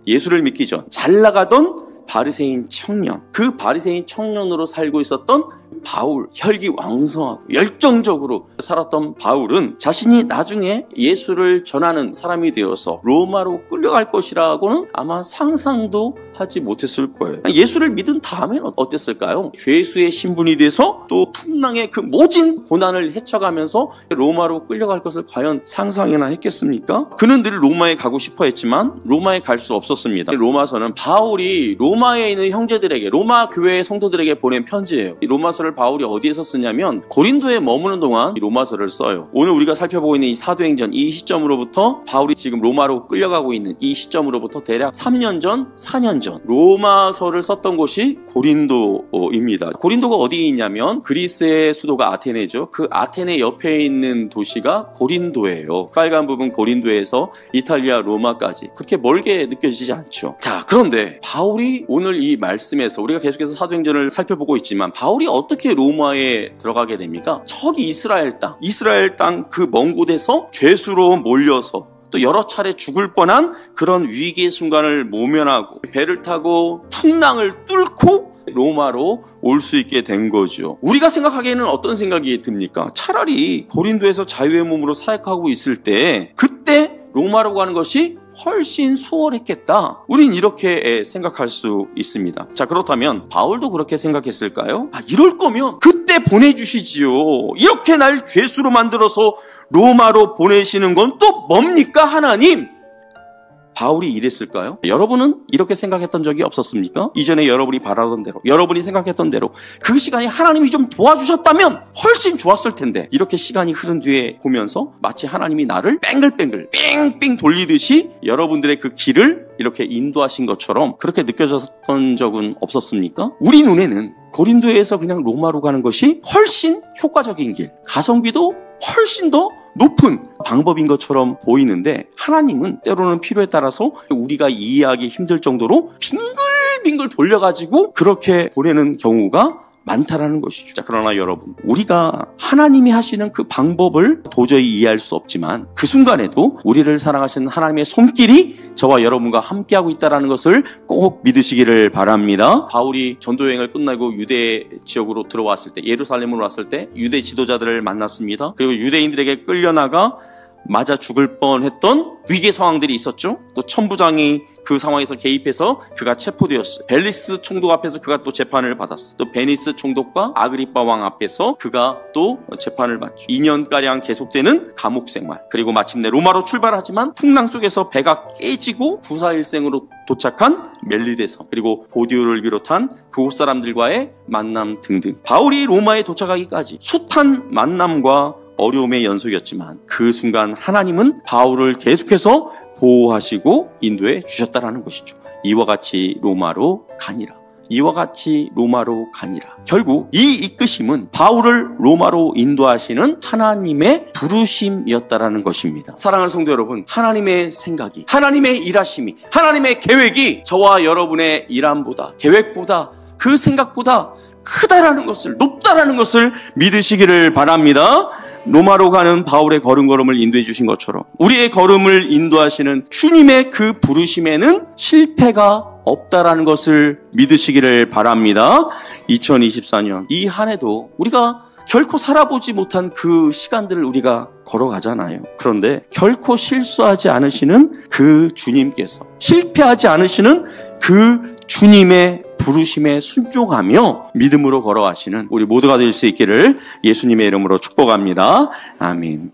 예수를 믿기 전 잘 나가던 바리새인 청년, 그 바리새인 청년으로 살고 있었던 바울, 혈기왕성하고 열정적으로 살았던 바울은 자신이 나중에 예수를 전하는 사람이 되어서 로마로 끌려갈 것이라고는 아마 상상도 하지 못했을 거예요. 예수를 믿은 다음에는 어땠을까요? 죄수의 신분이 돼서 또 풍랑의 그 모진 고난을 헤쳐가면서 로마로 끌려갈 것을 과연 상상이나 했겠습니까? 그는 늘 로마에 가고 싶어 했지만 로마에 갈 수 없었습니다. 로마서는 바울이 로마에 있는 형제들에게, 로마 교회의 성도들에게 보낸 편지예요. 이 로마서를 바울이 어디에서 쓰냐면 고린도에 머무는 동안 이 로마서를 써요. 오늘 우리가 살펴보고 있는 이 사도행전, 이 시점으로부터 바울이 지금 로마로 끌려가고 있는 이 시점으로부터 대략 3년 전, 4년 전 로마서를 썼던 곳이 고린도입니다. 고린도가 어디에 있냐면 그리스의 수도가 아테네죠. 그 아테네 옆에 있는 도시가 고린도예요. 빨간 부분 고린도에서 이탈리아 로마까지 그렇게 멀게 느껴지지 않죠. 자, 그런데 바울이 오늘 이 말씀에서 우리가 계속해서 사도행전을 살펴보고 있지만 바울이 어떻게 로마에 들어가게 됩니까? 저기 이스라엘 땅 그 먼 곳에서 죄수로 몰려서 또 여러 차례 죽을 뻔한 그런 위기의 순간을 모면하고 배를 타고 풍랑을 뚫고 로마로 올 수 있게 된 거죠. 우리가 생각하기에는 어떤 생각이 듭니까? 차라리 고린도에서 자유의 몸으로 사역하고 있을 때 그때 로마로 가는 것이 훨씬 수월했겠다. 우린 이렇게 생각할 수 있습니다. 자, 그렇다면 바울도 그렇게 생각했을까요? 이럴 거면 그때 보내주시지요. 이렇게 날 죄수로 만들어서 로마로 보내시는 건 또 뭡니까, 하나님? 바울이 이랬을까요? 여러분은 이렇게 생각했던 적이 없었습니까? 이전에 여러분이 바라던 대로, 여러분이 생각했던 대로 그 시간에 하나님이 좀 도와주셨다면 훨씬 좋았을 텐데, 이렇게 시간이 흐른 뒤에 보면서 마치 하나님이 나를 뺑글뺑글 뺑뺑 돌리듯이 여러분들의 그 길을 이렇게 인도하신 것처럼 그렇게 느껴졌던 적은 없었습니까? 우리 눈에는 고린도에서 그냥 로마로 가는 것이 훨씬 효과적인 길, 가성비도 훨씬 더 높은 방법인 것처럼 보이는데, 하나님은 때로는 필요에 따라서 우리가 이해하기 힘들 정도로 빙글빙글 돌려가지고 그렇게 보내는 경우가 많다라는 것이죠. 자, 그러나 여러분, 우리가 하나님이 하시는 그 방법을 도저히 이해할 수 없지만 그 순간에도 우리를 사랑하시는 하나님의 손길이 저와 여러분과 함께하고 있다는 것을 꼭 믿으시기를 바랍니다. 바울이 전도여행을 끝나고 유대 지역으로 들어왔을 때, 예루살렘으로 왔을 때 유대 지도자들을 만났습니다. 그리고 유대인들에게 끌려나가 맞아 죽을 뻔했던 위기 상황들이 있었죠. 또 천부장이 그 상황에서 개입해서 그가 체포되었어요. 벨리스 총독 앞에서 그가 또 재판을 받았어요. 또 베니스 총독과 아그리빠 왕 앞에서 그가 또 재판을 받죠. 2년가량 계속되는 감옥 생활, 그리고 마침내 로마로 출발하지만 풍랑 속에서 배가 깨지고 부사일생으로 도착한 멜리데섬, 그리고 보디오를 비롯한 그곳 사람들과의 만남 등등, 바울이 로마에 도착하기까지 숱한 만남과 어려움의 연속이었지만 그 순간 하나님은 바울을 계속해서 보호하시고 인도해 주셨다라는 것이죠. 이와 같이 로마로 가니라. 이와 같이 로마로 가니라. 결국 이 이끄심은 바울을 로마로 인도하시는 하나님의 부르심이었다라는 것입니다. 사랑하는 성도 여러분, 하나님의 생각이, 하나님의 일하심이, 하나님의 계획이 저와 여러분의 일함보다, 계획보다, 그 생각보다 크다라는 것을, 높다라는 것을 믿으시기를 바랍니다. 로마로 가는 바울의 걸음걸음을 인도해 주신 것처럼 우리의 걸음을 인도하시는 주님의 그 부르심에는 실패가 없다라는 것을 믿으시기를 바랍니다. 2024년 이 한 해도 우리가 결코 살아보지 못한 그 시간들을 우리가 걸어가잖아요. 그런데 결코 실수하지 않으시는 그 주님께서, 실패하지 않으시는 그 주님의 부르심에 순종하며 믿음으로 걸어가시는 우리 모두가 될 수 있기를 예수님의 이름으로 축복합니다. 아멘.